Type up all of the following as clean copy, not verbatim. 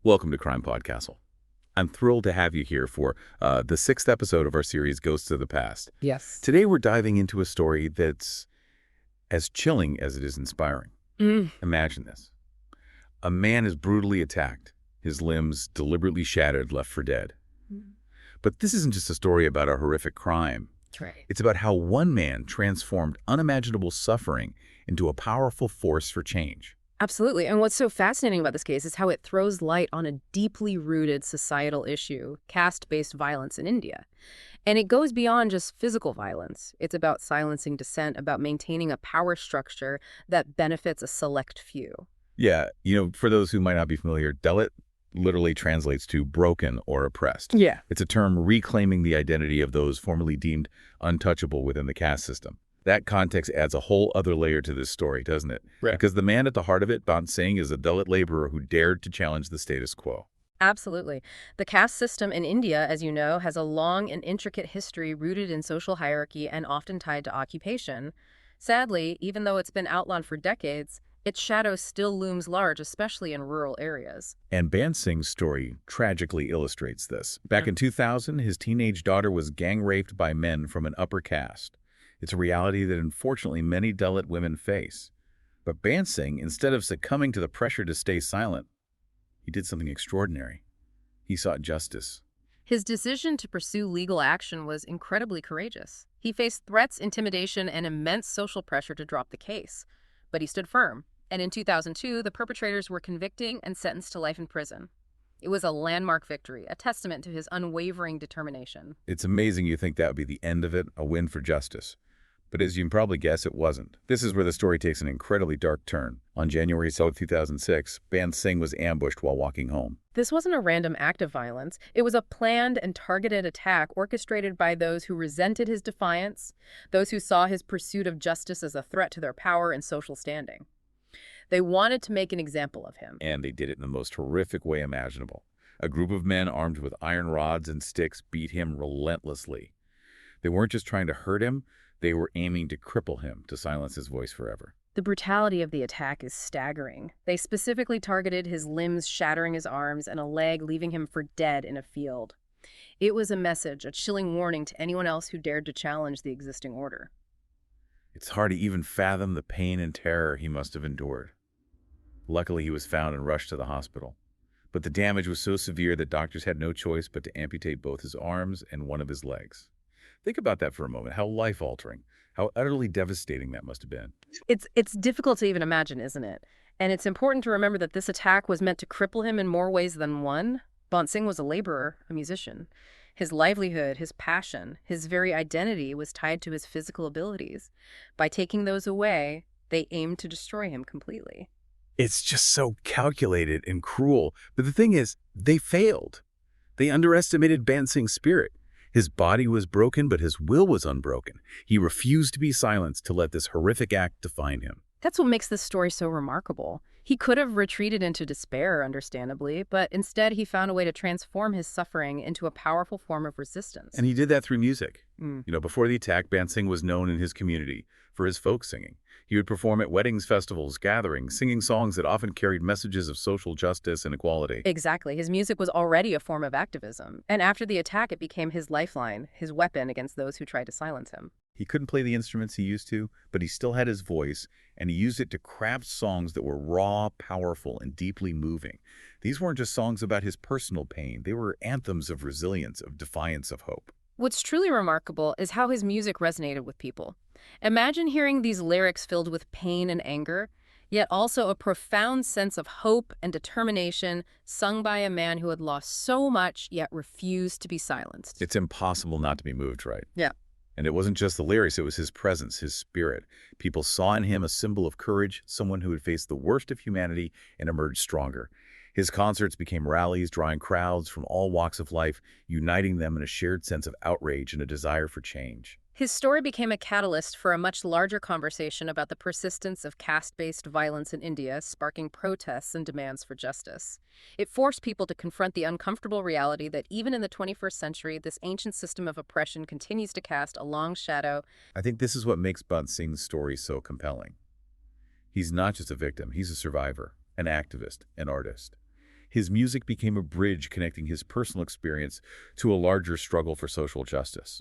Welcome to CrimePod Castle. I'm thrilled to have you here for the sixth episode of our series, Ghosts of the Past. Yes. Today we're diving into a story that's as chilling as it is inspiring. Imagine this. A man is brutally attacked, his limbs deliberately shattered, left for dead. But this isn't just a story about a horrific crime. That's right. It's about how one man transformed unimaginable suffering into a powerful force for change. Absolutely. And what's so fascinating about this case is how it throws light on a deeply rooted societal issue, caste-based violence in India. And it goes beyond just physical violence. It's about silencing dissent, about maintaining a power structure that benefits a select few. Yeah, for those who might not be familiar, Dalit literally translates to broken or oppressed. Yeah. It's a term reclaiming the identity of those formerly deemed untouchable within the caste system. That context adds a whole other layer to this story, doesn't it? Right. Because the man at the heart of it, Bant Singh, is a Dalit laborer who dared to challenge the status quo. Absolutely. The caste system in India, as you know, has a long and intricate history rooted in social hierarchy and often tied to occupation. Sadly, even though it's been outlawed for decades, its shadow still looms large, especially in rural areas. And Bant Singh's story tragically illustrates this. Back in 2000, his teenage daughter was gang-raped by men from an upper caste. It's a reality that unfortunately many Dalit women face. But Bant Singh, instead of succumbing to the pressure to stay silent, he did something extraordinary. He sought justice. His decision to pursue legal action was incredibly courageous. He faced threats, intimidation, and immense social pressure to drop the case. But he stood firm. And in 2002, the perpetrators were convicted and sentenced to life in prison. It was a landmark victory, a testament to his unwavering determination. It's amazing you think that would be the end of it, a win for justice. But as you can probably guess, it wasn't. This is where the story takes an incredibly dark turn. On January 7, 2006, Bant Singh was ambushed while walking home. This wasn't a random act of violence. It was a planned and targeted attack orchestrated by those who resented his defiance, those who saw his pursuit of justice as a threat to their power and social standing. They wanted to make an example of him. And they did it in the most horrific way imaginable. A group of men armed with iron rods and sticks beat him relentlessly. They weren't just trying to hurt him, they were aiming to cripple him, to silence his voice forever. The brutality of the attack is staggering. They specifically targeted his limbs, shattering his arms, and a leg, leaving him for dead in a field. It was a message, a chilling warning to anyone else who dared to challenge the existing order. It's hard to even fathom the pain and terror he must have endured. Luckily, he was found and rushed to the hospital. But the damage was so severe that doctors had no choice but to amputate both his arms and one of his legs. Think about that for a moment, how life-altering, how utterly devastating that must have been. It's difficult to even imagine, isn't it? And it's important to remember that this attack was meant to cripple him in more ways than one. Bant Singh was a laborer, a musician. His livelihood, his passion, his very identity was tied to his physical abilities. By taking those away, they aimed to destroy him completely. It's just so calculated and cruel. But the thing is, they failed. They underestimated Bant Singh's spirit. His body was broken, but his will was unbroken. He refused to be silenced, to let this horrific act define him. That's what makes this story so remarkable. He could have retreated into despair, understandably, but instead he found a way to transform his suffering into a powerful form of resistance. And he did that through music. Before the attack, Bant Singh was known in his community for his folk singing. He would perform at weddings, festivals, gatherings, singing songs that often carried messages of social justice and equality. Exactly. His music was already a form of activism. And after the attack, it became his lifeline, his weapon against those who tried to silence him. He couldn't play the instruments he used to, but he still had his voice, and he used it to craft songs that were raw, powerful, and deeply moving. These weren't just songs about his personal pain. They were anthems of resilience, of defiance, of hope. What's truly remarkable is how his music resonated with people. Imagine hearing these lyrics filled with pain and anger, yet also a profound sense of hope and determination, sung by a man who had lost so much, yet refused to be silenced. It's impossible not to be moved, right? Yeah. And it wasn't just the lyrics, it was his presence, his spirit. People saw in him a symbol of courage, someone who had faced the worst of humanity and emerged stronger. His concerts became rallies, drawing crowds from all walks of life, uniting them in a shared sense of outrage and a desire for change. His story became a catalyst for a much larger conversation about the persistence of caste-based violence in India, sparking protests and demands for justice. It forced people to confront the uncomfortable reality that even in the 21st century, this ancient system of oppression continues to cast a long shadow. I think this is what makes Bant Singh's story so compelling. He's not just a victim, he's a survivor, an activist, an artist. His music became a bridge connecting his personal experience to a larger struggle for social justice.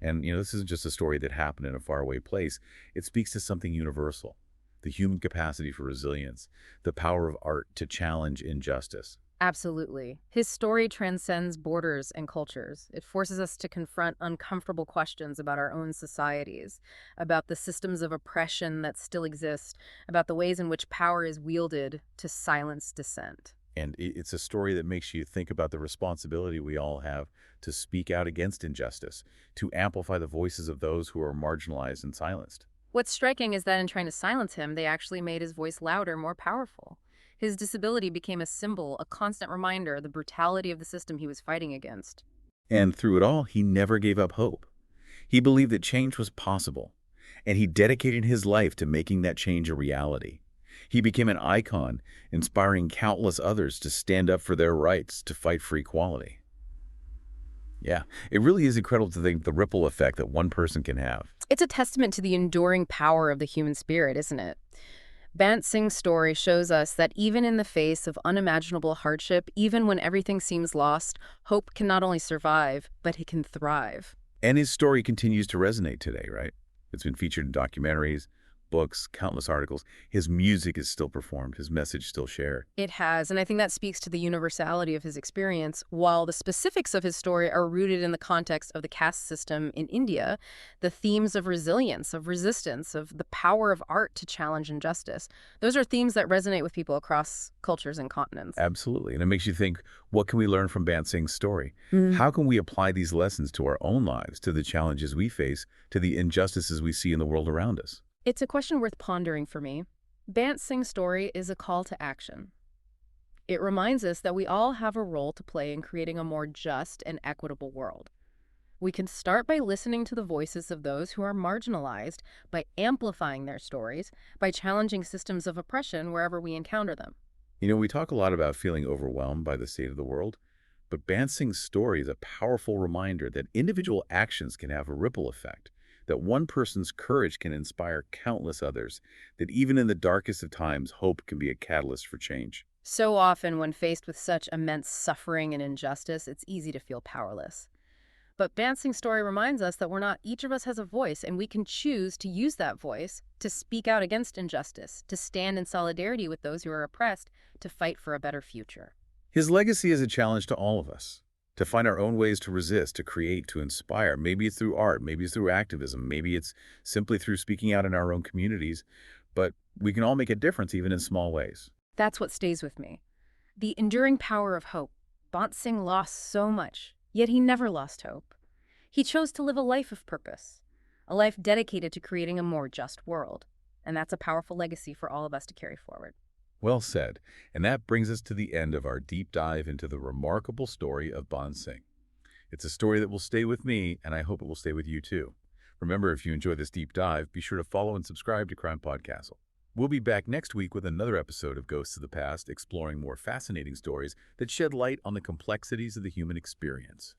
And, this isn't just a story that happened in a faraway place. It speaks to something universal: the human capacity for resilience, the power of art to challenge injustice. Absolutely. His story transcends borders and cultures. It forces us to confront uncomfortable questions about our own societies, about the systems of oppression that still exist, about the ways in which power is wielded to silence dissent. And it's a story that makes you think about the responsibility we all have to speak out against injustice, to amplify the voices of those who are marginalized and silenced. What's striking is that in trying to silence him, they actually made his voice louder, more powerful. His disability became a symbol, a constant reminder of the brutality of the system he was fighting against. And through it all, he never gave up hope. He believed that change was possible, and he dedicated his life to making that change a reality. He became an icon, inspiring countless others to stand up for their rights, to fight for equality. Yeah, it really is incredible to think the ripple effect that one person can have. It's a testament to the enduring power of the human spirit, isn't it? Bant Singh's story shows us that even in the face of unimaginable hardship, even when everything seems lost, hope can not only survive, but it can thrive. And his story continues to resonate today, right? It's been featured in documentaries, books, countless articles. His music is still performed, his message still shared. It has, and I think that speaks to the universality of his experience. While the specifics of his story are rooted in the context of the caste system in India, the themes of resilience, of resistance, of the power of art to challenge injustice, those are themes that resonate with people across cultures and continents. Absolutely. And it makes you think, what can we learn from Bant Singh's story? How can we apply these lessons to our own lives, to the challenges we face, to the injustices we see in the world around us? It's a question worth pondering for me. Bant Singh's story is a call to action. It reminds us that we all have a role to play in creating a more just and equitable world. We can start by listening to the voices of those who are marginalized, by amplifying their stories, by challenging systems of oppression wherever we encounter them. We talk a lot about feeling overwhelmed by the state of the world, but Bant Singh's story is a powerful reminder that individual actions can have a ripple effect, that one person's courage can inspire countless others, that even in the darkest of times, hope can be a catalyst for change. So often, when faced with such immense suffering and injustice, it's easy to feel powerless. But Bant Singh's story reminds us that each of us has a voice, and we can choose to use that voice to speak out against injustice, to stand in solidarity with those who are oppressed, to fight for a better future. His legacy is a challenge to all of us, to find our own ways to resist, to create, to inspire. Maybe it's through art, maybe it's through activism, maybe it's simply through speaking out in our own communities, but we can all make a difference even in small ways. That's what stays with me. The enduring power of hope. Bant Singh lost so much, yet he never lost hope. He chose to live a life of purpose, a life dedicated to creating a more just world. And that's a powerful legacy for all of us to carry forward. Well said. And that brings us to the end of our deep dive into the remarkable story of Bant Singh. It's a story that will stay with me, and I hope it will stay with you too. Remember, if you enjoy this deep dive, be sure to follow and subscribe to CrimePod Castle. We'll be back next week with another episode of Ghosts of the Past, exploring more fascinating stories that shed light on the complexities of the human experience.